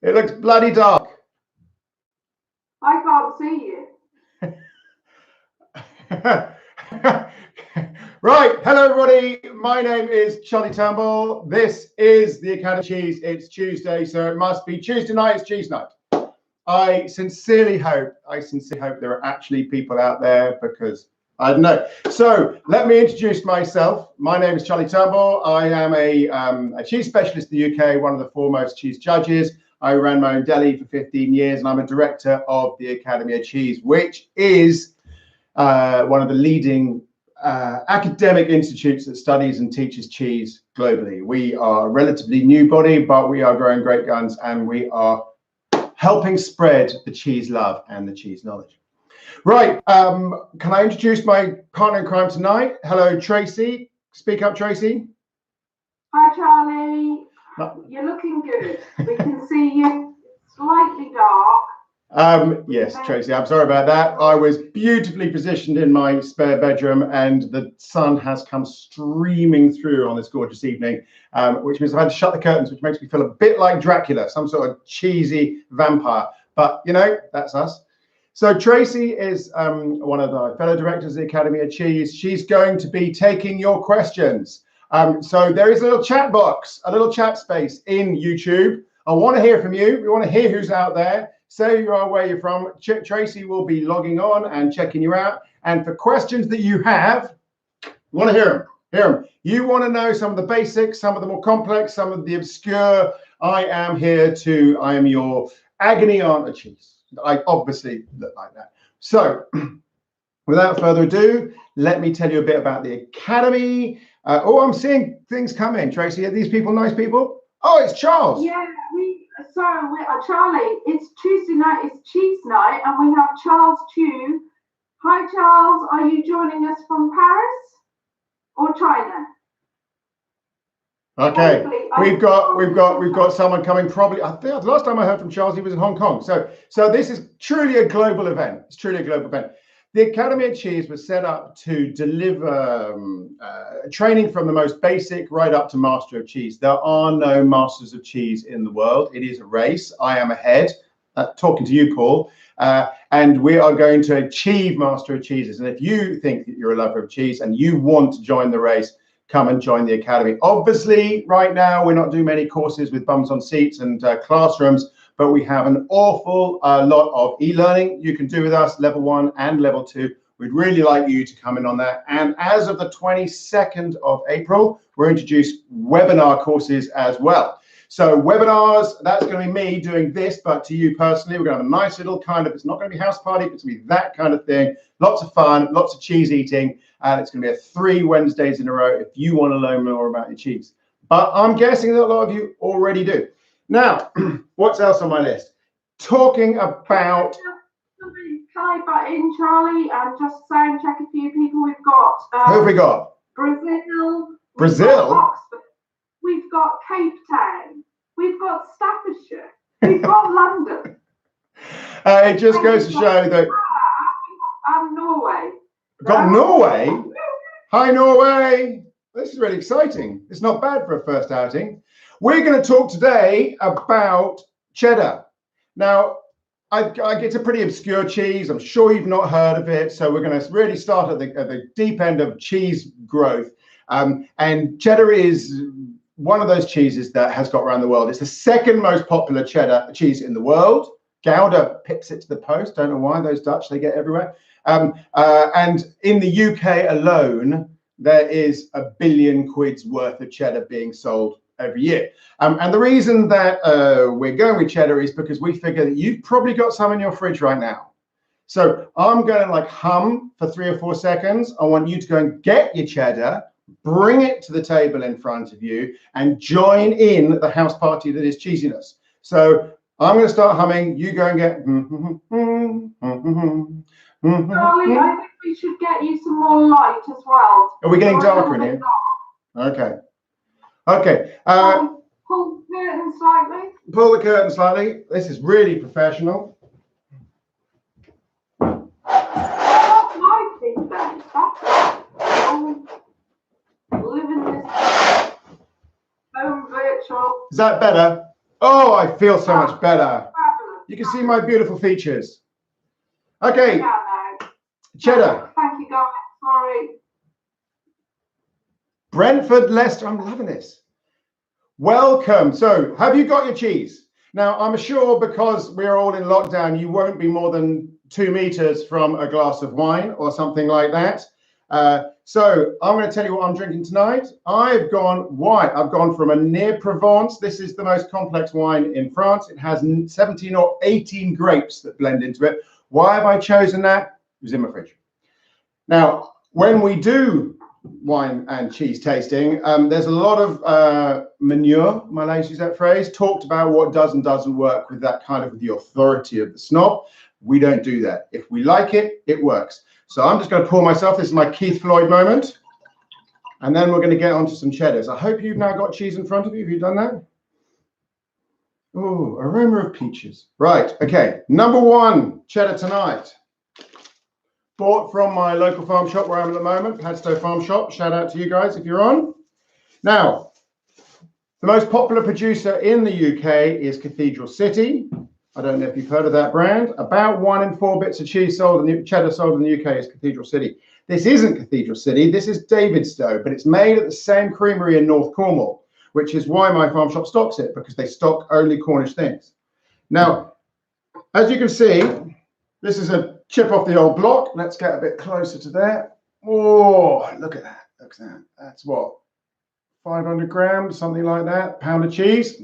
It looks bloody dark. I can't see you. Right, hello everybody. My name is Charlie Turnbull. This is the Academy of Cheese. It's Tuesday, so it must be Tuesday night. It's cheese night. I sincerely hope there are actually people out there, because I don't know. So let me introduce myself. My name is Charlie Turnbull. I am a cheese specialist in the UK, one of the foremost cheese judges. I ran my own deli for 15 years, and I'm a director of the Academy of Cheese, which is one of the leading academic institutes that studies and teaches cheese globally. We are a relatively new body, but we are growing great guns, and we are helping spread the cheese love and the cheese knowledge. Right, can I introduce my partner in crime tonight? Hello, Tracy. Speak up, Tracy. Hi, Charlie. You're looking good. We can see you slightly dark. Yes, Tracy, I'm sorry about that. I was beautifully positioned in my spare bedroom, and the sun has come streaming through on this gorgeous evening, which means I've had to shut the curtains, which makes me feel a bit like Dracula, some sort of cheesy vampire. But, you know, that's us. So Tracy is one of the fellow directors of the Academy of Cheese. She's going to be taking your questions. So there is a little chat box, a little chat space in YouTube. I want to hear from you. We want to hear who's out there. Say who you are, where you're from. Tracy will be logging on and checking you out. And for questions that you have, you want to hear them. You want to know some of the basics, some of the more complex, some of the obscure. I am your agony aunt of cheese. I obviously look like that. So without further ado, let me tell you a bit about the Academy. I'm seeing things come in. Tracy, are these people nice people? Oh, it's Charles. Yeah, Charlie, it's Tuesday night, it's cheese night, and we have Charles Chu. Hi, Charles. Are you joining us from Paris or China? Okay, we've got someone coming. Probably, I think the last time I heard from Charles, he was in Hong Kong. So this is truly a global event. It's truly a global event. The Academy of Cheese was set up to deliver training from the most basic right up to Master of Cheese. There are no Masters of Cheese in the world. It is a race. I am ahead, talking to you, Paul, and we are going to achieve Master of Cheeses. And if you think that you're a lover of cheese and you want to join the race, come and join the Academy. Obviously, right now, we're not doing many courses with bums on seats and classrooms, but we have an awful lot of e-learning you can do with us, level 1 and level 2. We'd really like you to come in on that. And as of the 22nd of April, we're introducing webinar courses as well. So webinars, that's going to be me doing this, but to you personally, we're going to have a nice little kind of, it's not going to be house party, but it's going to be that kind of thing. Lots of fun, lots of cheese eating, and it's going to be 3 Wednesdays in a row if you want to learn more about your cheese. But I'm guessing that a lot of you already do. Now, what's else on my list? Talking about... Can I butt in, Charlie, and just sound check a few people? We've got... who have we got? Brazil. Brazil? We've got Oxford. We've got Cape Town. We've got Staffordshire. We've got London. It just goes to show that... And Norway. Got Norway? Hi, Norway. This is really exciting. It's not bad for a first outing. We're going to talk today about cheddar. Now, it's a pretty obscure cheese. I'm sure you've not heard of it. So we're going to really start at the deep end of cheese growth. And cheddar is one of those cheeses that has got around the world. It's the second most popular cheddar cheese in the world. Gouda pips it to the post. Don't know why, those Dutch, they get everywhere. And in the UK alone, there is £1 billion worth of cheddar being sold every year. And the reason that we're going with cheddar is because we figure that you've probably got some in your fridge right now. So I'm going to like hum for 3 or 4 seconds. I want you to go and get your cheddar, bring it to the table in front of you, and join in the house party that is cheesiness. So I'm going to start humming. You go and get... Charlie, I think we should get you some more light as well. Are we getting darker in here? Okay. Okay. Pull the curtain slightly. Pull the curtain slightly. This is really professional. That's my thing then. Living this home virtual. Is that better? Oh, I feel so much better. Fabulous. You can see my beautiful features. Okay, Yeah, no. cheddar. Thank you, guys. Sorry. Brentford, Leicester. I'm loving this. Welcome. So, have you got your cheese? Now, I'm sure because we're all in lockdown, you won't be more than 2 meters from a glass of wine or something like that. So I'm going to tell you what I'm drinking tonight. I've gone white. I've gone from a Near Provence. This is the most complex wine in France. It has 17 or 18 grapes that blend into it. Why have I chosen that? It was in my fridge. Now, when we do wine and cheese tasting, there's a lot of manure, my ladies use that phrase, talked about what does and doesn't work with that kind of the authority of the snob. We don't do that. If we like it, it works. So I'm just going to pour myself, this is my Keith Floyd moment, and then we're going to get onto some cheddars. I hope you've now got cheese in front of you. Have you done that? Oh, aroma of peaches. Right, okay. Number 1 cheddar tonight. Bought from my local farm shop where I'm at the moment, Padstow Farm Shop. Shout out to you guys if you're on. Now, the most popular producer in the UK is Cathedral City. I don't know if you've heard of that brand. About 1 in 4 bits of cheese sold, cheddar sold in the UK is Cathedral City. This isn't Cathedral City, this is Davidstow, but it's made at the same creamery in North Cornwall, which is why my farm shop stocks it, because they stock only Cornish things. Now, as you can see, this is a chip off the old block. Let's get a bit closer to there. Oh, look at that. Look at that. That's what, 500 grams, something like that, pound of cheese.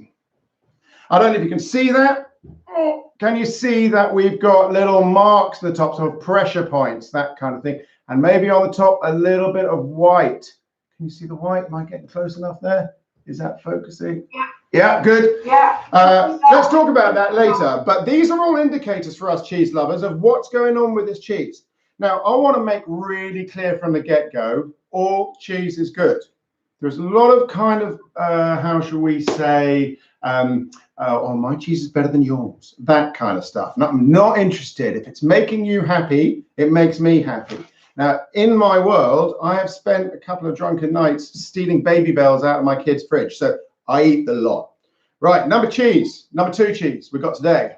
I don't know if you can see that. Oh, can you see that we've got little marks at the top, so pressure points, that kind of thing. And maybe on the top, a little bit of white. Can you see the white? Am I getting close enough there? Is that focusing? Yeah. Yeah, good. Yeah. Let's talk about that later. But these are all indicators for us cheese lovers of what's going on with this cheese. Now, I want to make really clear from the get-go, all cheese is good. There's a lot of kind of, how shall we say, oh, my cheese is better than yours, that kind of stuff. No, I'm not interested. If it's making you happy, it makes me happy. Now, in my world, I have spent a couple of drunken nights stealing baby bells out of my kid's fridge. So I eat the lot. Right, number 2 cheese we've got today.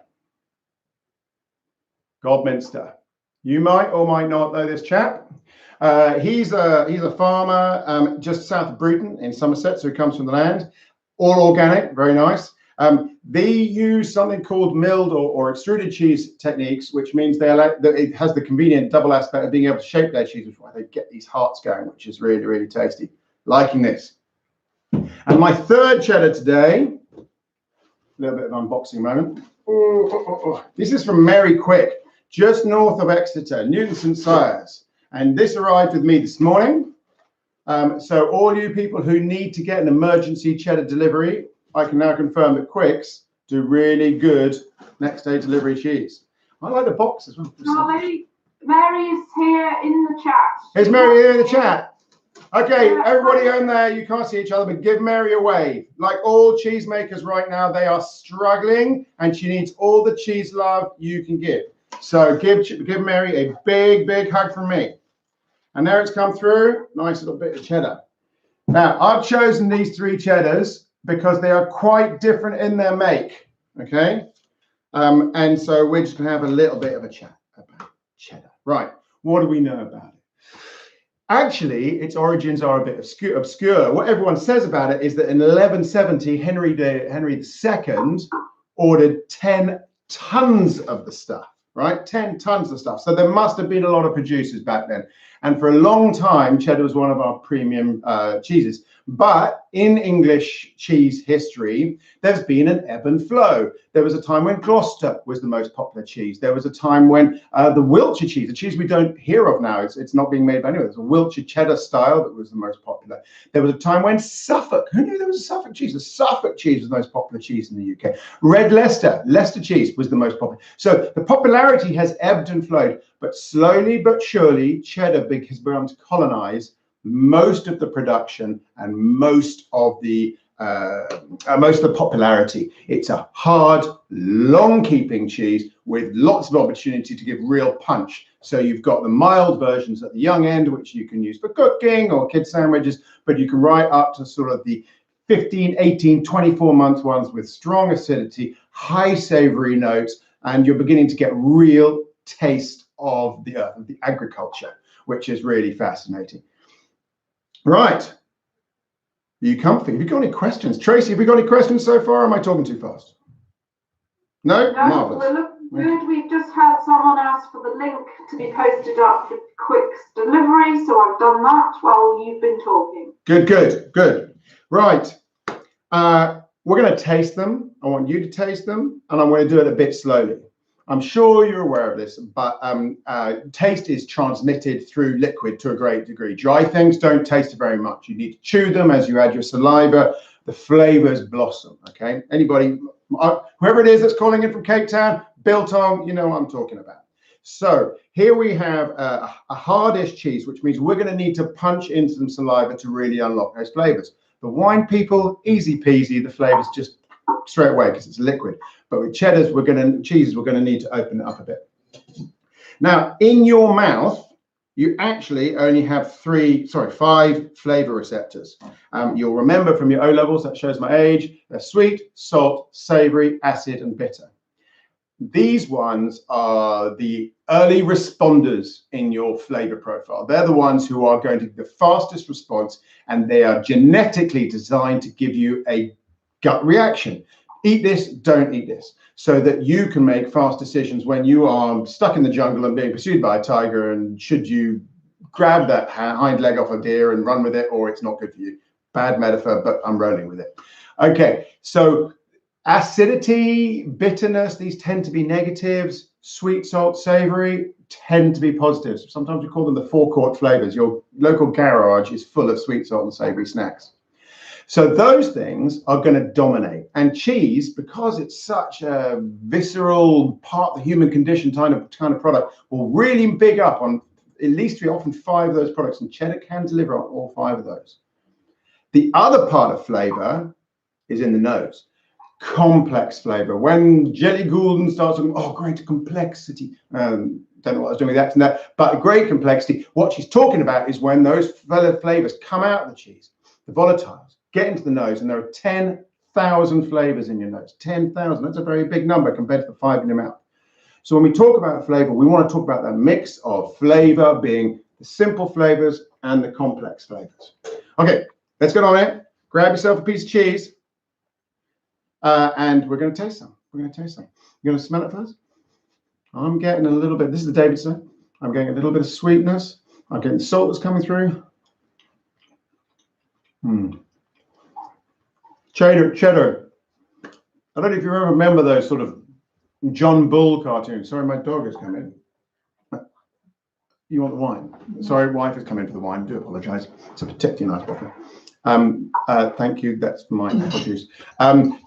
Godminster. You might or might not know this chap. He's a farmer just south of Bruton in Somerset, so he comes from the land. All organic, very nice. They use something called milled or extruded cheese techniques, which means it has the convenient double aspect of being able to shape their cheese, which is why they get these hearts going, which is really, really tasty. Liking this. And my 3rd cheddar today, a little bit of unboxing moment. This is from Mary Quick, just north of Exeter, Newton St. Sires. And this arrived with me this morning. So all you people who need to get an emergency cheddar delivery, I can now confirm that Quicks do really good next day delivery cheese. I like the box as well. Charlie, Mary is here in the chat. Is Mary here in the chat? Okay, everybody on there, you can't see each other, but give Mary a wave. Like all cheesemakers right now, they are struggling and she needs all the cheese love you can give. So give Mary a big, big hug from me. And there it's come through, nice little bit of cheddar. Now, I've chosen these 3 cheddars because they are quite different in their make, okay? And so we're just gonna have a little bit of a chat about cheddar. Right, what do we know about it? Actually, its origins are a bit obscure. What everyone says about it is that in 1170, Henry II ordered 10 tons of the stuff, right? 10 tons of stuff. So there must have been a lot of producers back then. And for a long time, cheddar was one of our premium cheeses. But in English cheese history, there's been an ebb and flow. There was a time when Gloucester was the most popular cheese. There was a time when the Wiltshire cheese, a cheese we don't hear of now, it's not being made by anyone. It's a Wiltshire cheddar style that was the most popular. There was a time when Suffolk, who knew there was a Suffolk cheese? The Suffolk cheese was the most popular cheese in the UK. Red Leicester cheese was the most popular. So the popularity has ebbed and flowed, but slowly but surely, cheddar has begun to colonize most of the production and most of the popularity. It's a hard, long-keeping cheese with lots of opportunity to give real punch. So you've got the mild versions at the young end, which you can use for cooking or kid sandwiches, but you can right up to sort of the 15, 18, 24-month ones with strong acidity, high savory notes, and you're beginning to get real taste of the earth, of the agriculture, which is really fascinating. Right. Are you comfy? Have you got any questions? Tracy, have you got any questions so far, or am I talking too fast? No? No, Marvelous. we're looking good. We've just had someone ask for the link to be posted up for quick delivery, so I've done that while you've been talking. Good, good, good. Right. We're going to taste them. I want you to taste them, and I'm going to do it a bit slowly. I'm sure you're aware of this, but taste is transmitted through liquid to a great degree. Dry things don't taste very much. You need to chew them as you add your saliva. The flavors blossom, okay? Anybody, whoever it is that's calling in from Cape Town, Biltong, you know what I'm talking about. So here we have a hardish cheese, which means we're going to need to punch into some saliva to really unlock those flavors. The wine people, easy peasy, the flavors just straight away because it's liquid. But with cheddars, cheeses, we're going to need to open it up a bit. Now, in your mouth, you actually only have 5 flavor receptors. You'll remember from your O levels, that shows my age, they're sweet, salt, savory, acid, and bitter. These ones are the early responders in your flavor profile. They're the ones who are going to be the fastest response, and they are genetically designed to give you a gut reaction. Eat this, don't eat this, so that you can make fast decisions when you are stuck in the jungle and being pursued by a tiger, and should you grab that hind leg off a deer and run with it, or it's not good for you. Bad metaphor, but I'm rolling with it. Okay, so acidity, bitterness, these tend to be negatives. Sweet, salt, savory tend to be positives. Sometimes we call them the forecourt flavors. Your local garage is full of sweet, salt, and savory snacks. So those things are going to dominate. And cheese, because it's such a visceral part of the human condition kind of product, will really big up on at least 3, often 5 of those products. And cheddar can deliver on all 5 of those. The other part of flavor is in the nose. Complex flavor. When Jelly Goulden starts talking, oh, great complexity. Don't know what I was doing with that and that, but great complexity. What she's talking about is when those flavors come out of the cheese, the volatiles, get into the nose, and there are 10,000 flavors in your nose. 10,000. That's a very big number compared to the 5 in your mouth. So when we talk about flavor, we want to talk about that mix of flavor being the simple flavors and the complex flavors. Okay, let's get on it. Grab yourself a piece of cheese. And we're going to taste some. We're going to taste some. You're going to smell it first? I'm getting a little bit, this is the Davidson. I'm getting a little bit of sweetness. I'm getting salt that's coming through. Cheddar. I don't know if you remember those sort of John Bull cartoons. Sorry, my dog has come in. You want the wine? Sorry, wife has come in for the wine. I do apologize. It's a particularly nice bottle. Thank you. That's my apple juice.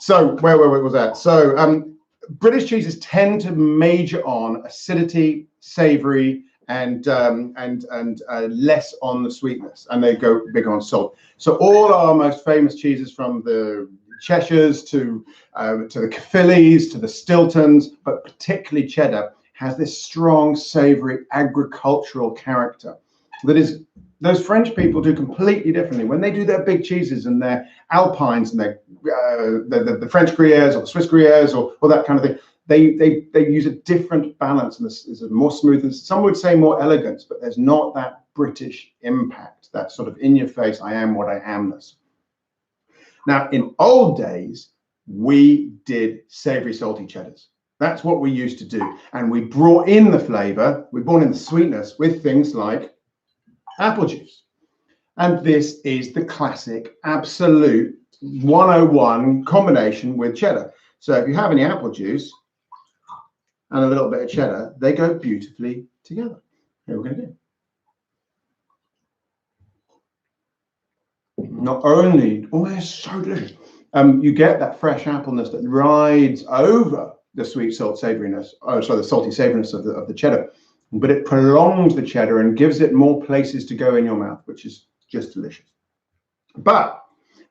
So where was that? So British cheeses tend to major on acidity, savory, and less on the sweetness, and they go big on salt. So all our most famous cheeses, from the Cheshires to the Caerphillies to the Stiltons, but particularly cheddar, has this strong, savory, agricultural character that is. Those French people do completely differently. When they do their big cheeses and their Alpines and their the French Gruyères or the Swiss Gruyères or that kind of thing, they use a different balance, and this is more smooth. Some would say more elegance, but there's not that British impact, that sort of in your face, I am what I amness. Now, in old days, we did savory, salty cheddars. That's what we used to do. And we brought in the flavor, we brought in the sweetness with things like apple juice. And this is the classic absolute 101 combination with cheddar. So if you have any apple juice and a little bit of cheddar, they go beautifully together. Here we're going to do. Not only, oh, they're so delicious. You get that fresh appleness that rides over the sweet salt savouriness, the salty savouriness of the cheddar, but it prolongs the cheddar and gives it more places to go in your mouth, which is just delicious. But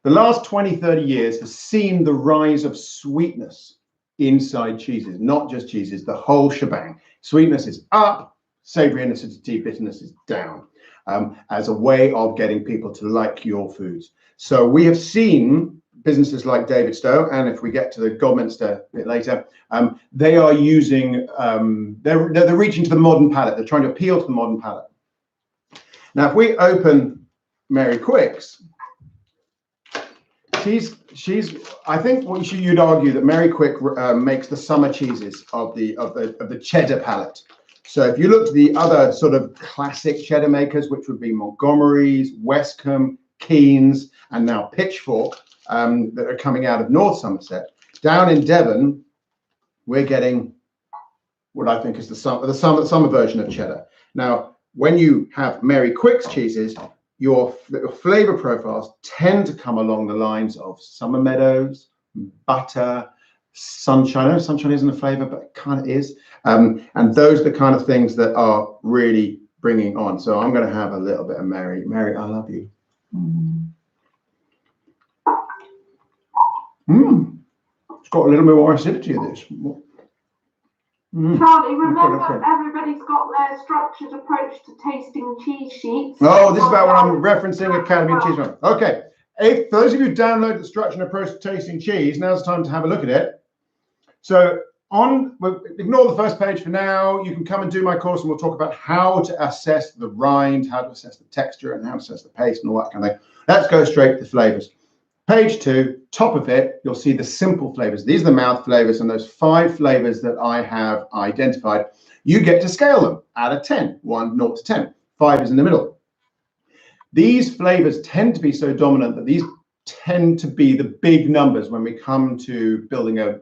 the last 20, 30 years has seen the rise of sweetness inside cheeses, not just cheeses, the whole shebang. Sweetness is up, savoury and acidity, bitterness is down, as a way of getting people to like your foods. So we have seen businesses like David Stowe, and if we get to the Godminster a bit later, they are using, they're reaching to the modern palate. They're trying to appeal to the modern palate. Now, if we open Mary Quick's, I think what you'd argue that Mary Quick makes the summer cheeses of the cheddar palate. So if you look at the other sort of classic cheddar makers, which would be Montgomery's, Westcombe, Keen's, and now Pitchfork, that are coming out of North Somerset, down in Devon, we're getting what I think is the summer version of cheddar. Now, when you have Mary Quick's cheeses, your flavor profiles tend to come along the lines of Summer Meadows, butter, sunshine. I know sunshine isn't a flavor, but it kind of is. And those are the kind of things that are really bringing on. So I'm going to have a little bit of Mary. Mary, I love you. It's got a little bit more acidity in this. Charlie, remember everybody's got their structured approach to tasting cheese sheets. Oh, this is about what I'm referencing Academy of Cheese. Okay, if for those of you who download the structured approach to tasting cheese, now's the time to have a look at it. So ignore the first page for now. You can come and do my course and we'll talk about how to assess the rind, how to assess the texture, and how to assess the paste and all that kind of thing. Let's go straight to the flavors. Page 2, top of it, you'll see the simple flavors. These are the mouth flavors, and those 5 flavors that I have identified, you get to scale them out of 10, 0 to 10. 5 is in the middle. These flavors tend to be so dominant that these tend to be the big numbers when we come to building a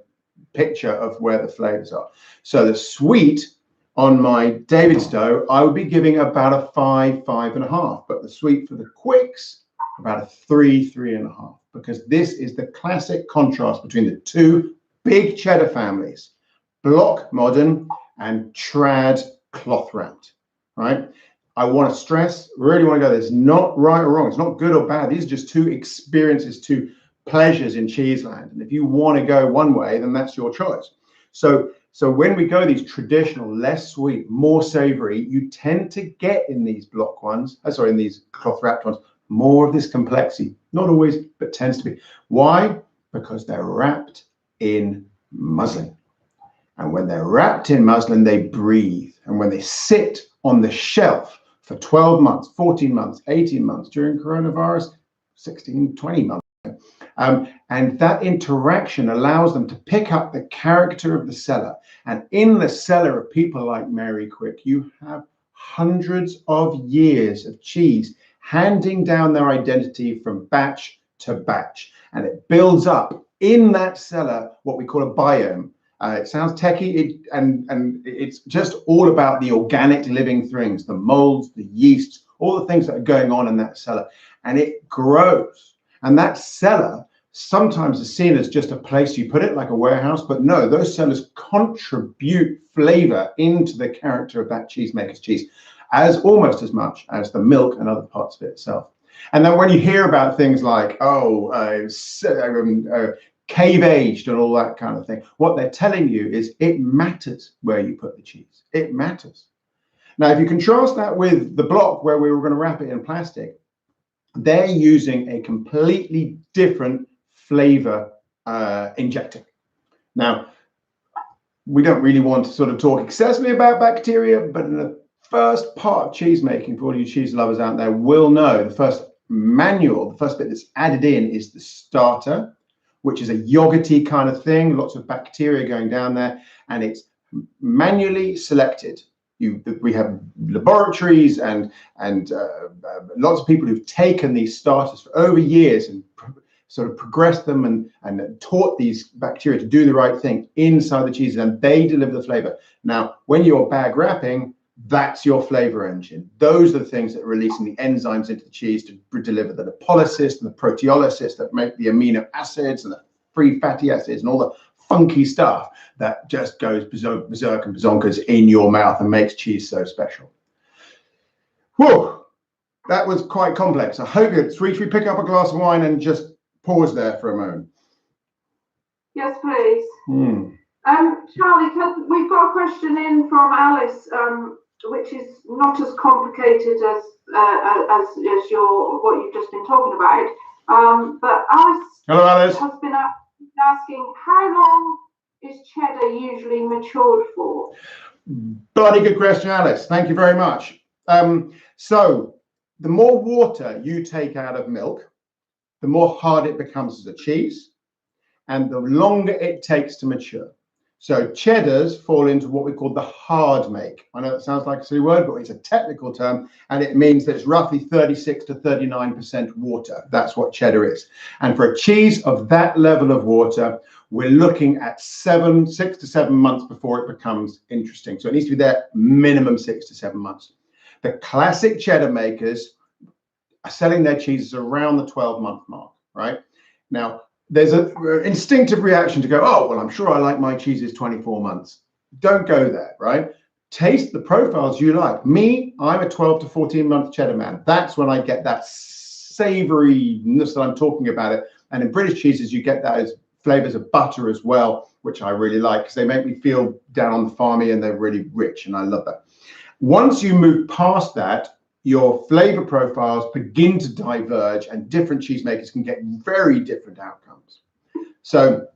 picture of where the flavors are. So the sweet on my David Stowe, I would be giving about a 5, 5.5, but the sweet for the Quicks, about a 3, 3.5. Because this is the classic contrast between the 2 big cheddar families, block modern and trad cloth wrapped, right? I want to stress, really want to go, there's not right or wrong. It's not good or bad. These are just 2 experiences, 2 pleasures in Cheeseland. And if you want to go one way, then that's your choice. So when we go these traditional, less sweet, more savory, you tend to get in these block ones, in these cloth wrapped ones, more of this complexity. Not always, but tends to be. Why? Because they're wrapped in muslin. And when they're wrapped in muslin, they breathe. And when they sit on the shelf for 12 months, 14 months, 18 months, during coronavirus, 16, 20 months, and that interaction allows them to pick up the character of the cellar. And in the cellar of people like Mary Quick, you have hundreds of years of cheese handing down their identity from batch to batch. And it builds up in that cellar what we call a biome. It sounds techie, and it's just all about the organic living things, the molds, the yeasts, all the things that are going on in that cellar. And it grows. And that cellar sometimes is seen as just a place you put it, like a warehouse. But no, those cellars contribute flavor into the character of that cheesemaker's cheese, as almost as much as the milk and other parts of it itself. And then when you hear about things like, cave aged and all that kind of thing, what they're telling you is it matters where you put the cheese. It matters. Now, if you contrast that with the block where we were going to wrap it in plastic, they're using a completely different flavor injector. Now, we don't really want to sort of talk excessively about bacteria, but in the first part of cheese making, for all you cheese lovers out there will know, the first manual, the first bit that's added in is the starter, which is a yogurty kind of thing, lots of bacteria going down there, and it's manually selected. We have laboratories and lots of people who've taken these starters for over years and sort of progressed them and taught these bacteria to do the right thing inside the cheese, and they deliver the flavor. Now, when you're bag wrapping, that's your flavor engine. Those are the things that are releasing the enzymes into the cheese to deliver the lipolysis and the proteolysis that make the amino acids and the free fatty acids and all the funky stuff that just goes berserk and bazonkers in your mouth and makes cheese so special. Whoa, that was quite complex. I hope it's reached. We pick up a glass of wine and just pause there for a moment. Yes, please. Charlie, we've got a question in from Alice, which is not as complicated as what you've just been talking about. But Alice, Hello, Alice. has been asking, how long is cheddar usually matured for? Bloody good question, Alice. Thank you very much. So the more water you take out of milk, the more hard it becomes as a cheese, and the longer it takes to mature. So cheddars fall into what we call the hard make. I know it sounds like a silly word, but it's a technical term, and it means that it's roughly 36 to 39% water. That's what cheddar is. And for a cheese of that level of water, we're looking at 6 to 7 months before it becomes interesting. So it needs to be there minimum 6 to 7 months. The classic cheddar makers are selling their cheeses around the 12-month mark, right? Now, there's an instinctive reaction to go, oh, well, I'm sure I like my cheeses 24 months. Don't go there, right? Taste the profiles you like. Me, I'm a 12 to 14-month cheddar man. That's when I get that savouriness that I'm talking about it. And in British cheeses, you get those flavours of butter as well, which I really like because they make me feel down on the farmy and they're really rich, and I love that. Once you move past that, your flavor profiles begin to diverge and different cheesemakers can get very different outcomes. So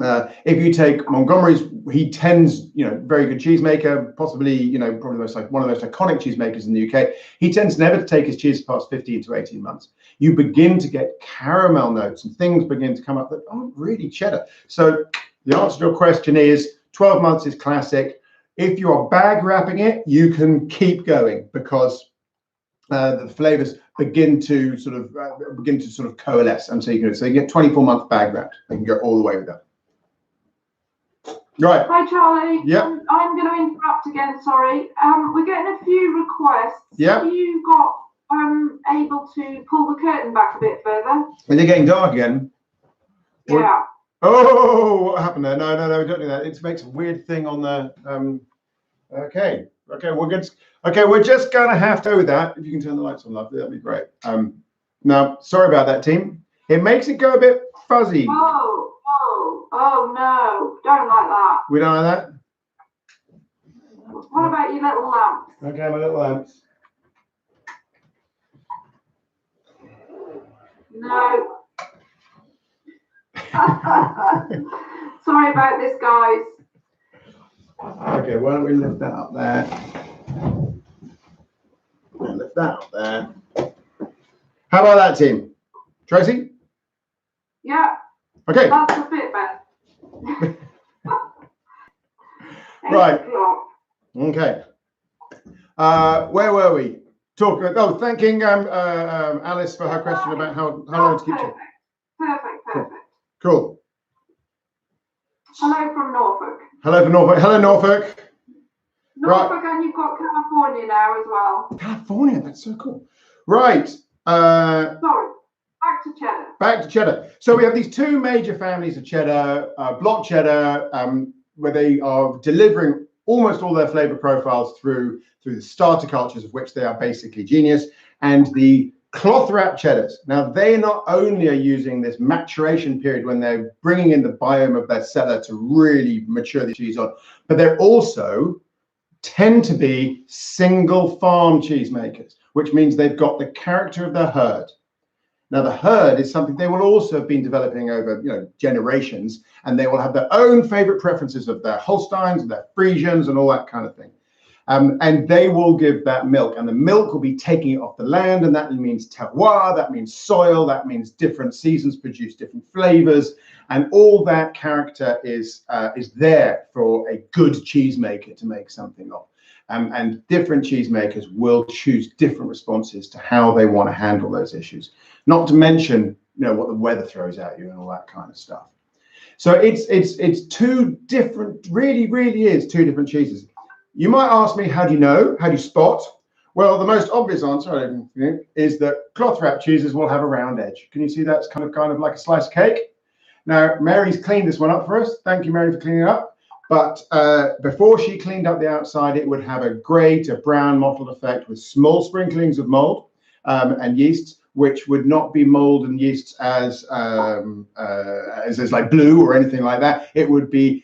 if you take Montgomery's, he tends, very good cheesemaker, possibly, probably one of the most iconic cheesemakers in the UK. He tends never to take his cheese past 15 to 18 months. You begin to get caramel notes and things begin to come up that aren't really cheddar. So the answer to your question is 12 months is classic. If you are bag wrapping it, you can keep going because the flavors begin to sort of coalesce, and so you get 24-month bag wrapped. They can go all the way with that. Right. Hi, Charlie. Yeah. I'm going to interrupt again. Sorry. We're getting a few requests. Yeah. Have you got able to pull the curtain back a bit further? When they're getting dark again. Yeah. Oh, what happened there? No, don't do that. It makes a weird thing on the. Okay, we're good. Okay, we're just gonna have to do that. If you can turn the lights on, lovely, that'd be great. Now, sorry about that, team. It makes it go a bit fuzzy. Oh no, don't like that. We don't like that? What about your little lamp? Okay, my little lamps. No. Sorry about this, guys. Okay, why don't we lift that up there? We'll lift that up there. How about that, team? Tracy? Yeah. Okay. That's a bit better. Right. Okay. Where were we? Thanking Alice for her question about how long to keep it. Perfect. Cool. Hello from Norfolk. Hello from Norfolk. Hello, Norfolk. Norfolk, right. And you've got California now as well. California, that's so cool. Right. Sorry. Back to cheddar. Back to cheddar. So we have these two major families of cheddar, block cheddar, where they are delivering almost all their flavor profiles through the starter cultures, of which they are basically genius, and the cloth wrap cheddars. Now, they not only are using this maturation period when they're bringing in the biome of their cellar to really mature the cheese on, but they're also tend to be single farm cheesemakers, which means they've got the character of their herd. Now, the herd is something they will also have been developing over generations, and they will have their own favorite preferences of their Holsteins and their Friesians and all that kind of thing. And they will give that milk, and the milk will be taking it off the land, and that means terroir, that means soil, that means different seasons produce different flavors, and all that character is there for a good cheesemaker to make something of. And different cheesemakers will choose different responses to how they want to handle those issues. Not to mention, what the weather throws at you and all that kind of stuff. So it's two different, really is two different cheeses. You might ask me, how do you know? How do you spot? Well, the most obvious answer, I think, is that cloth wrap cheeses will have a round edge. Can you see that's kind of like a slice of cake? Now, Mary's cleaned this one up for us. Thank you, Mary, for cleaning it up. But before she cleaned up the outside, it would have a grey to brown mottled effect with small sprinklings of mold and yeast, which would not be mold and yeast as like blue or anything like that. It would be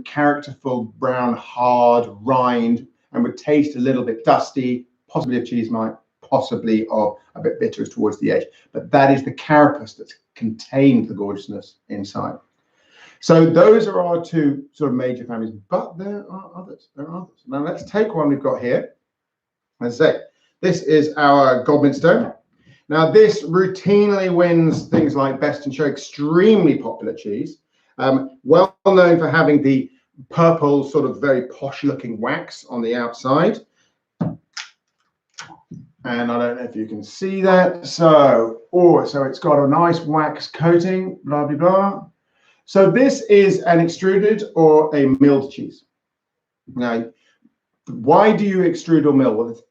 characterful brown, hard rind, and would taste a little bit dusty, possibly of cheese might, possibly of a bit bitter towards the edge. But that is the carapace that's contained the gorgeousness inside. So those are our two sort of major families, but there are others. Now let's take one we've got here. As I say, this is our Godminster. Now this routinely wins things like Best in Show, extremely popular cheese, well known for having the purple sort of very posh looking wax on the outside. And I don't know if you can see that. So it's got a nice wax coating, blah, blah, blah. So this is an extruded or a milled cheese. Now, why do you extrude or mill? Well,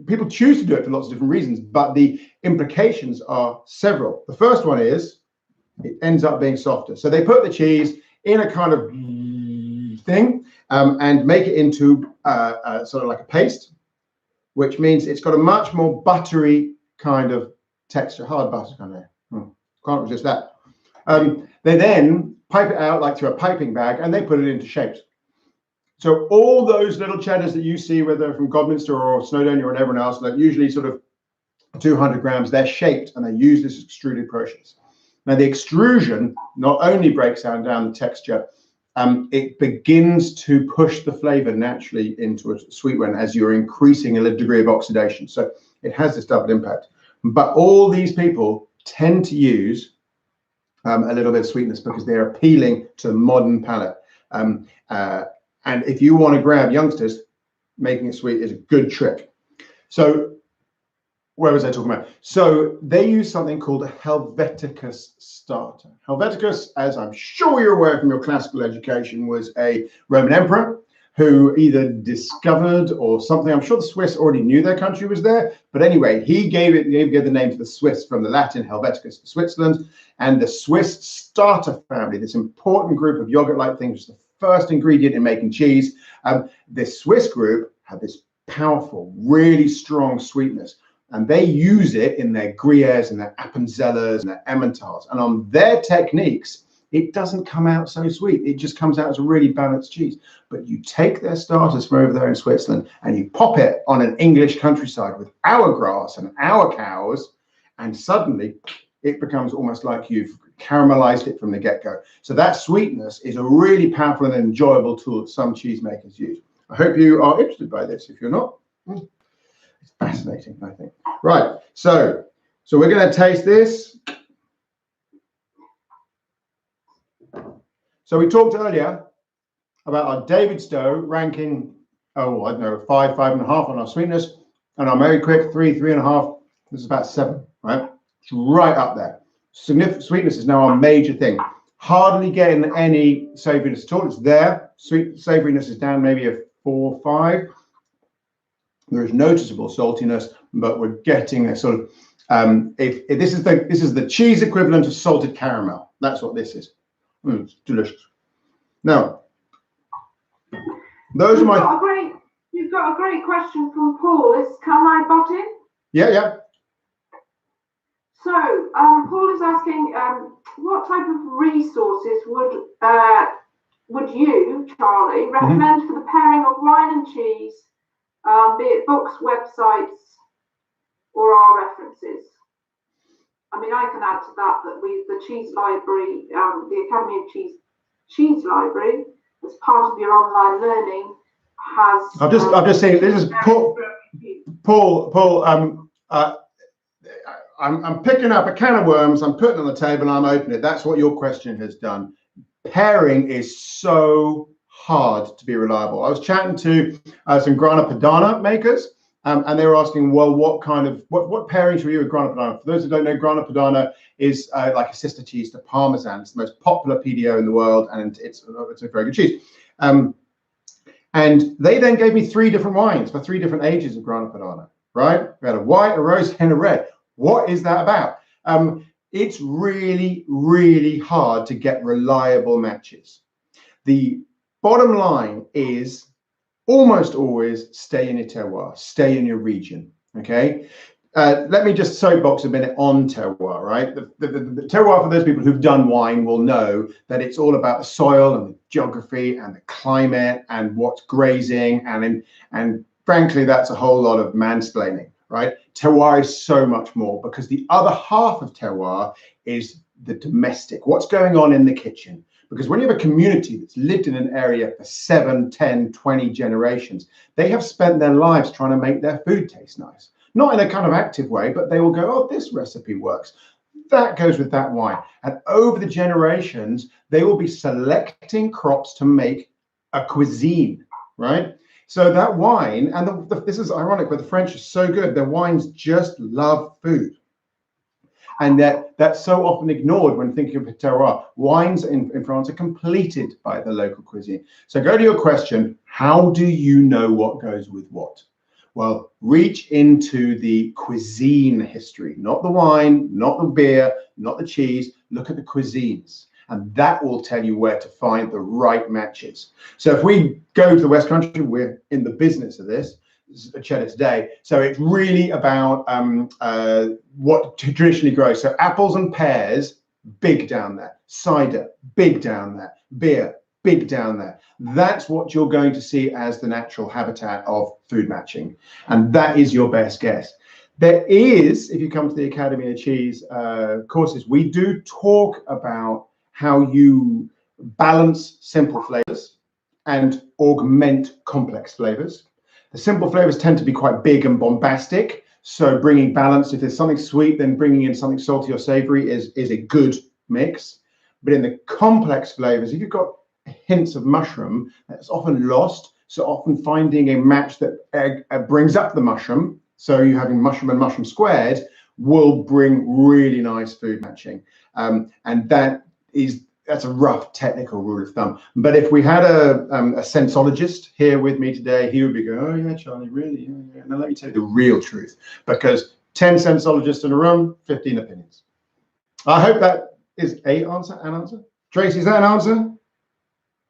people choose to do it for lots of different reasons, but the implications are several. The first one is it ends up being softer. So they put the cheese in a kind of thing and make it into sort of like a paste, which means it's got a much more buttery kind of texture, hard butter kind of. Can't resist that. They then pipe it out like through a piping bag and they put it into shapes. So all those little cheddars that you see, whether from Godminster or Snowdonia or everyone else, that usually sort of 200 grams, they're shaped and they use this extruded process. Now the extrusion not only breaks down the texture, it begins to push the flavor naturally into a sweet one as you're increasing a degree of oxidation. So it has this double impact. But all these people tend to use a little bit of sweetness because they're appealing to the modern palate. And if you want to grab youngsters, making it sweet is a good trick. So where was I talking about? So they use something called a Helveticus starter. Helveticus, as I'm sure you're aware from your classical education, was a Roman emperor who either discovered or something. I'm sure the Swiss already knew their country was there. But anyway, he gave the name to the Swiss from the Latin Helveticus for Switzerland. And the Swiss starter family, this important group of yogurt-like things, was the first ingredient in making cheese. This Swiss group had this powerful, really strong sweetness. And they use it in their Gruyères and their Appenzeller's and their Emmentaler. And on their techniques, it doesn't come out so sweet. It just comes out as a really balanced cheese. But you take their starters from over there in Switzerland and you pop it on an English countryside with our grass and our cows, and suddenly it becomes almost like you've caramelized it from the get-go. So that sweetness is a really powerful and enjoyable tool that some cheesemakers use. I hope you are interested by this. If you're not, it's fascinating, I think. Right, so we're going to taste this. So we talked earlier about our David Stowe ranking, I don't know, 5, 5.5 on our sweetness, and our Mary Quick 3, 3.5. This is about 7, right? It's right up there. Significant sweetness is now our major thing. Hardly getting any savouriness at all. It's there. Sweet savouriness is down maybe a 4, 5. There is noticeable saltiness, but we're getting a sort of if this is the cheese equivalent of salted caramel. That's what this is. It's delicious. Now, those are my. You've got a great question from Paul. Can I butt in? Yeah. So Paul is asking, what type of resources would you, Charlie, recommend for the pairing of wine and cheese, be it books, websites, or our references? I mean, I can add to that the Cheese Library, the Academy of Cheese Library, as part of your online learning, has. I'm just saying, this is Paul. I'm picking up a can of worms. I'm putting it on the table and I'm opening it. That's what your question has done. Pairing is so hard to be reliable. I was chatting to some Grana Padano makers. And they were asking, well, what pairings were you with Grana Padano? For those who don't know, Grana Padano is like a sister cheese to Parmesan. It's the most popular PDO in the world, and it's a very good cheese. And they then gave me 3 different wines for 3 different ages of Grana Padano, right? We had a white, a rose, and a red. What is that about? It's really, really hard to get reliable matches. The bottom line is almost always stay in your terroir, stay in your region, okay? Let me just soapbox a minute on terroir, right? The terroir, for those people who've done wine, will know that it's all about the soil and the geography and the climate and what's grazing, and frankly, that's a whole lot of mansplaining. right? Terroir is so much more, because the other half of terroir is the domestic, what's going on in the kitchen. Because when you have a community that's lived in an area for 7, 10, 20 generations, they have spent their lives trying to make their food taste nice. Not in a kind of active way, but they will go, oh, this recipe works. That goes with that wine. And over the generations, they will be selecting crops to make a cuisine, right? So that wine, and this is ironic, but the French are so good. Their wines just love food. And that's so often ignored when thinking of terroir. Wines in France are completed by the local cuisine. So go to your question, how do you know what goes with what? Well, reach into the cuisine history, not the wine, not the beer, not the cheese. Look at the cuisines, and that will tell you where to find the right matches. So if we go to the West Country, we're in the business of this is cheddar today. So it's really about what traditionally grows. So apples and pears, big down there. Cider, big down there. Beer, big down there. That's what you're going to see as the natural habitat of food matching. And that is your best guess. There is, if you come to the Academy of Cheese courses, we do talk about how you balance simple flavors and augment complex flavors. The simple flavors tend to be quite big and bombastic. So bringing balance, if there's something sweet, then bringing in something salty or savory is a good mix. But in the complex flavors, if you've got hints of mushroom, that's often lost. So often finding a match that brings up the mushroom, so you're having mushroom and mushroom squared, will bring really nice food matching. And that's a rough technical rule of thumb. But if we had a sensologist here with me today, he would be going, oh yeah, Charlie, really? Yeah. Now let me tell you the real truth, because 10 sensologists in a room, 15 opinions. I hope that is an answer. Tracy, is that an answer?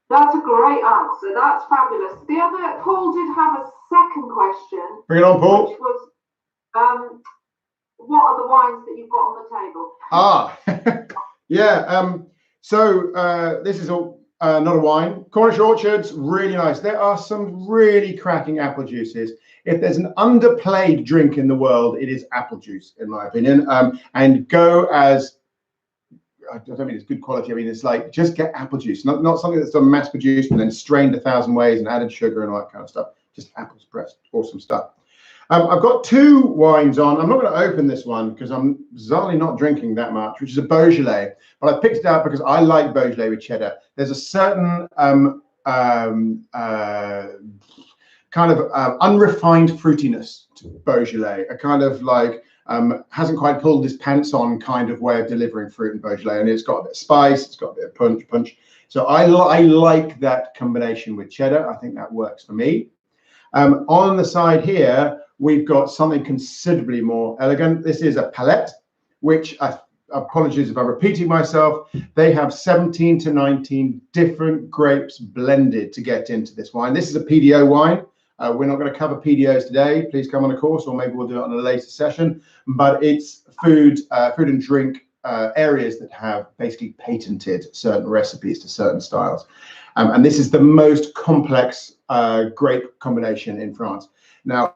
That's a great answer. That's fabulous. The other, Paul did have a second question. Bring it on, Paul. Which was, what are the wines that you've got on the table? Yeah. So this is not a wine. Cornish orchards, really nice. There are some really cracking apple juices. If there's an underplayed drink in the world, it is apple juice, in my opinion. And go as, I don't mean it's good quality. I mean, it's like, just get apple juice, not something that's done mass produced and then strained 1,000 ways and added sugar and all that kind of stuff. Just apples pressed, awesome stuff. I've got two wines on. I'm not going to open this one because I'm bizarrely not drinking that much, which is a Beaujolais. But I picked it out because I like Beaujolais with cheddar. There's a certain kind of unrefined fruitiness to Beaujolais, a kind of like hasn't quite pulled his pants on kind of way of delivering fruit in Beaujolais. And it's got a bit of spice, it's got a bit of punch. So I like that combination with cheddar. I think that works for me. On the side here, we've got something considerably more elegant. This is a palette, which, apologies if I'm repeating myself, they have 17 to 19 different grapes blended to get into this wine. This is a PDO wine. We're not going to cover PDOs today. Please come on a course, or maybe we'll do it on a later session. But it's food and drink areas that have basically patented certain recipes to certain styles. And this is the most complex grape combination in France. Now,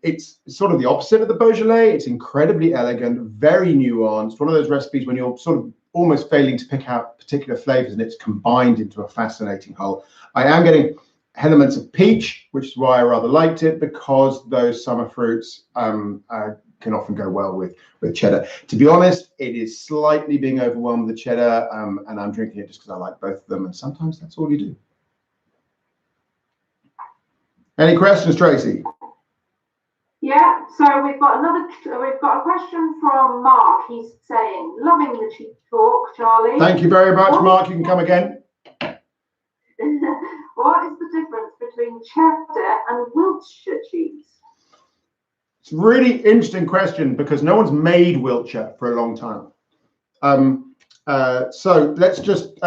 it's sort of the opposite of the Beaujolais. It's incredibly elegant, very nuanced. One of those recipes when you're sort of almost failing to pick out particular flavors and it's combined into a fascinating whole. I am getting elements of peach, which is why I rather liked it, because those summer fruits can often go well with cheddar. To be honest, it is slightly being overwhelmed with the cheddar, and I'm drinking it just because I like both of them, and sometimes that's all you do. Any questions, Tracy? Yeah, so we've got a question from Mark. He's saying, loving the cheese talk, Charlie. Thank you very much, Mark. You can come again. What is the difference between cheddar and Wiltshire cheese? It's a really interesting question because no one's made Wiltshire for a long time. So let's just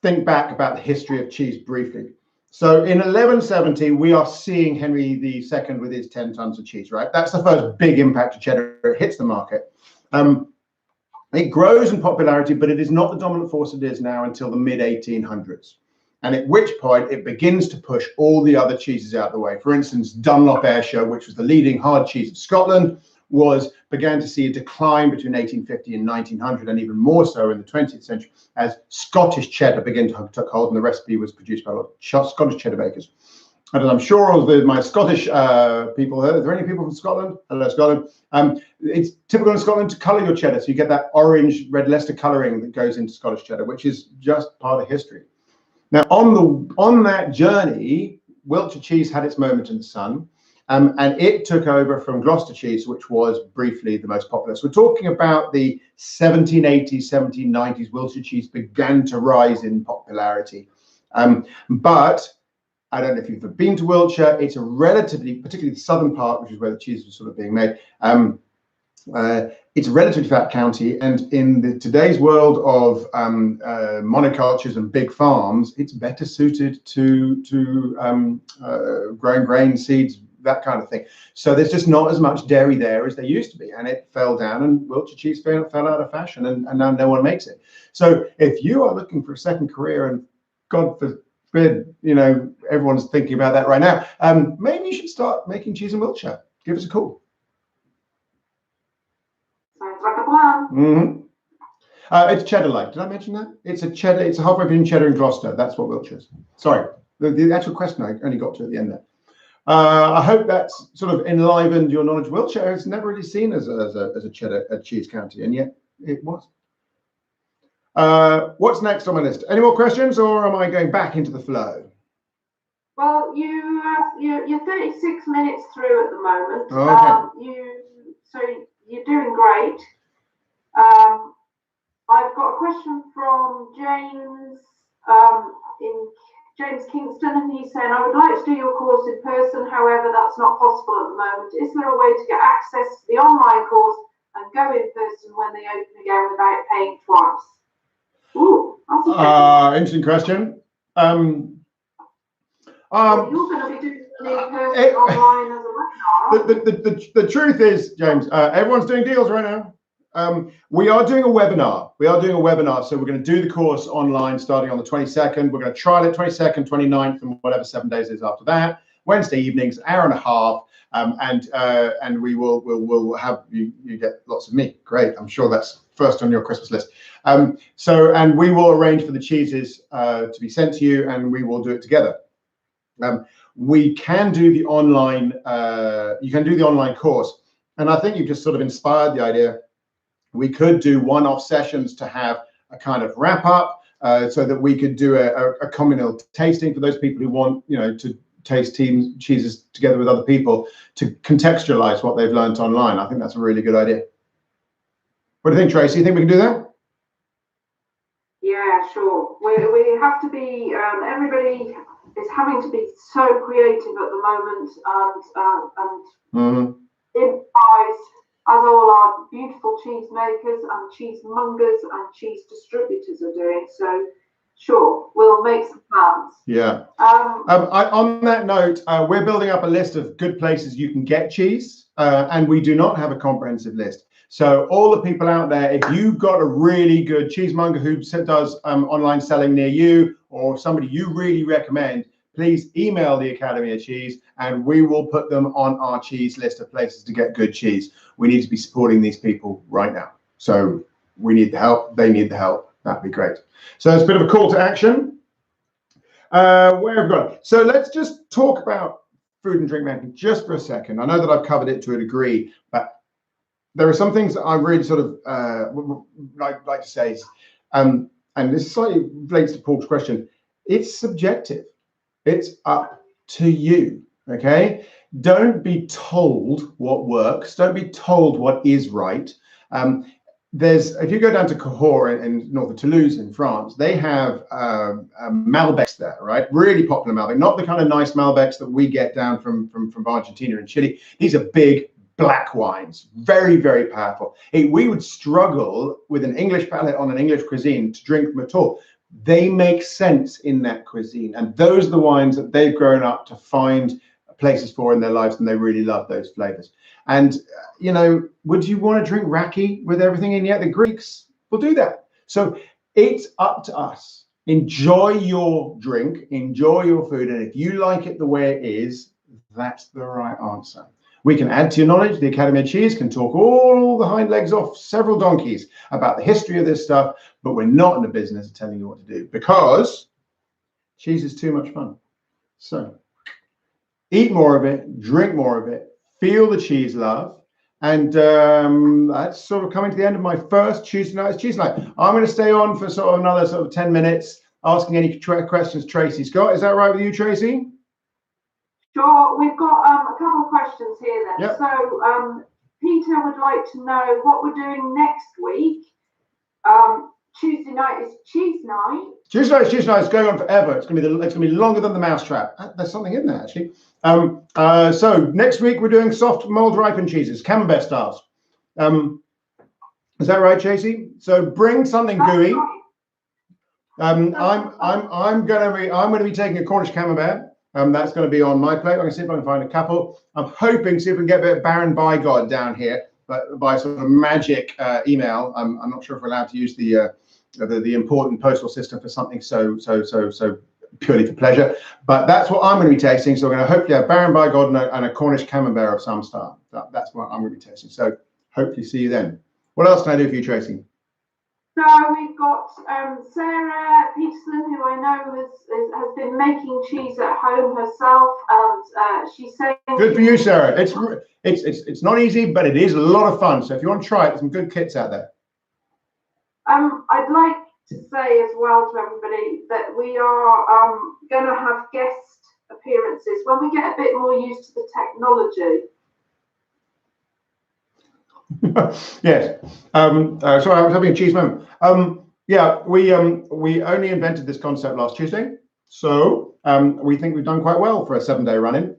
think back about the history of cheese briefly. So in 1170, we are seeing Henry II with his 10 tons of cheese, right? That's the first big impact of cheddar. It hits the market. It grows in popularity, but it is not the dominant force it is now until the mid-1800s. and at which point it begins to push all the other cheeses out the way. For instance, Dunlop Ayrshire, which was the leading hard cheese of Scotland, began to see a decline between 1850 and 1900, and even more so in the 20th century, as Scottish cheddar began to take hold, and the recipe was produced by a lot of Scottish cheddar bakers. And I'm sure all of my Scottish people heard. Are there any people from Scotland? Hello, Scotland. It's typical in Scotland to colour your cheddar, so you get that orange red Leicester colouring that goes into Scottish cheddar, which is just part of history. Now, on that journey, Wiltshire cheese had its moment in the sun. And it took over from Gloucester cheese, which was briefly the most popular. So we're talking about the 1780s, 1790s. Wiltshire cheese began to rise in popularity. But I don't know if you've been to Wiltshire. It's a relatively, particularly the southern part, which is where the cheese was sort of being made. It's a relatively fat county, and in today's world of monocultures and big farms, it's better suited to growing grain, seeds, that kind of thing. So there's just not as much dairy there as there used to be, and it fell down, and Wiltshire cheese fell out of fashion, and now no one makes it. So if you are looking for a second career, and God forbid, you know, everyone's thinking about that right now, maybe you should start making cheese in Wiltshire. Give us a call. Sounds like a plan. Mm-hmm. It's cheddar-like. Did I mention that? It's a cheddar. It's a halfway between cheddar and Gloucester. That's what Wiltshire is. Sorry, the actual question I only got to at the end there. I hope that's sort of enlivened your knowledge. Wiltshire is never really seen as a cheese county, and yet it was. What's next on my list? Any more questions, or am I going back into the flow? Well, you're 36 minutes through at the moment. Okay. So you're doing great. I've got a question from James James Kingston, and he's saying, I would like to do your course in person, however, that's not possible at the moment. Is there a way to get access to the online course and go in person when they open again without paying twice? Ooh, that's interesting question. You're going to be doing it in person online as a webinar. The truth is, James, everyone's doing deals right now. We are doing a webinar. So we're going to do the course online starting on the 22nd. We're going to trial it 22nd, 29th, and whatever 7 days is after that. Wednesday evenings, hour and a half, and we'll have you get lots of meat. Great. I'm sure that's first on your Christmas list. And we will arrange for the cheeses to be sent to you, and we will do it together. We can do the online. You can do the online course, and I think you've just sort of inspired the idea. We could do one-off sessions to have a kind of wrap-up, so that we could do a communal tasting for those people who want, you know, to taste cheeses together with other people to contextualize what they've learned online. I think that's a really good idea. What do you think, Tracy? You think we can do that? Yeah, sure. We have to be. Everybody is having to be so creative at the moment, and improvised, as all our beautiful cheese makers and cheesemongers and cheese distributors are doing. So, sure, we'll make some plans. Yeah. On that note, we're building up a list of good places you can get cheese, and we do not have a comprehensive list. So all the people out there, if you've got a really good cheesemonger who does online selling near you, or somebody you really recommend, please email the Academy of Cheese, and we will put them on our cheese list of places to get good cheese. We need to be supporting these people right now. So we need the help. They need the help. That'd be great. So it's a bit of a call to action. Where have we gone? So let's just talk about food and drink making just for a second. I know that I've covered it to a degree, but there are some things that I really sort of like to say, and this slightly relates to Paul's question. It's subjective. It's up to you. Okay. Don't be told what works. Don't be told what is right. If you go down to Cahors in north of Toulouse in France, they have Malbecs there, right? Really popular Malbec, not the kind of nice Malbecs that we get down from Argentina and Chile. These are big black wines, very, very powerful. We would struggle with an English palate on an English cuisine to drink them at all. They make sense in that cuisine, and those are the wines that they've grown up to find places for in their lives, and they really love those flavors. And you know, would you want to drink raki with everything in? Yeah, the Greeks will do that. So it's up to us. Enjoy your drink, enjoy your food, and if you like it the way it is, that's the right answer. We can add to your knowledge. The Academy of Cheese can talk all the hind legs off several donkeys about the history of this stuff, but we're not in the business of telling you what to do because cheese is too much fun. So eat more of it, drink more of it, feel the cheese love. And that's sort of coming to the end of my first Tuesday night's cheese night. I'm going to stay on for sort of another sort of 10 minutes asking any questions Tracy's got. Is that right with you, Tracy? Sure, we've got a couple of questions here then. Yep. So Peter would like to know what we're doing next week. Tuesday night is cheese night. Tuesday night is cheese night. It's going on forever. It's going to be longer than the mousetrap. There's something in there actually. So next week we're doing soft mold ripened cheeses, Camembert styles. Is that right, Tracy? So bring something gooey. I'm going to be taking a Cornish Camembert. That's going to be on my plate. I'm going to see if I can find a couple. I'm hoping to see if we can get a bit of Baron Bygod down here, but by sort of magic email. I'm not sure if we're allowed to use the important postal system for something so purely for pleasure. But that's what I'm going to be tasting. So we're going to hopefully have Baron Bygod and a Cornish Camembert of some style. That's what I'm going to be tasting. So hopefully see you then. What else can I do for you, Tracy? So we've got Sarah Peterson, who I know has been making cheese at home herself, and she's saying good for you, Sarah. It's not easy, but it is a lot of fun. So if you want to try it, there's some good kits out there. I'd like to say as well to everybody that we are going to have guest appearances when we get a bit more used to the technology. Yes. Sorry, I was having a cheese moment. Yeah, we only invented this concept last Tuesday, so we think we've done quite well for a 7-day run-in.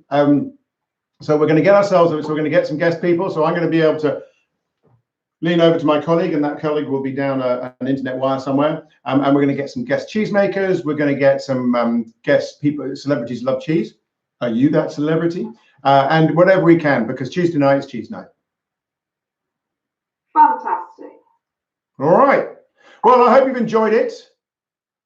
So we're going to get ourselves, so we're going to get some guest people. So I'm going to be able to lean over to my colleague, and that colleague will be down an internet wire somewhere. And we're going to get some guest cheesemakers. We're going to get some guest people, celebrities who love cheese. Are you that celebrity? And whatever we can, because Tuesday night is cheese night. Fantastic. All right. Well, I hope you've enjoyed it.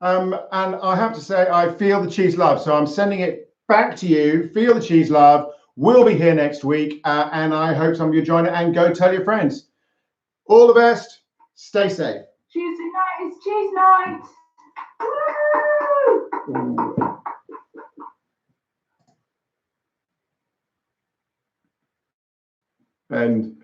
And I have to say, I feel the cheese love. So I'm sending it back to you. Feel the cheese love. We'll be here next week. And I hope some of you join it and go tell your friends. All the best. Stay safe. Tuesday night is cheese night. Woo! And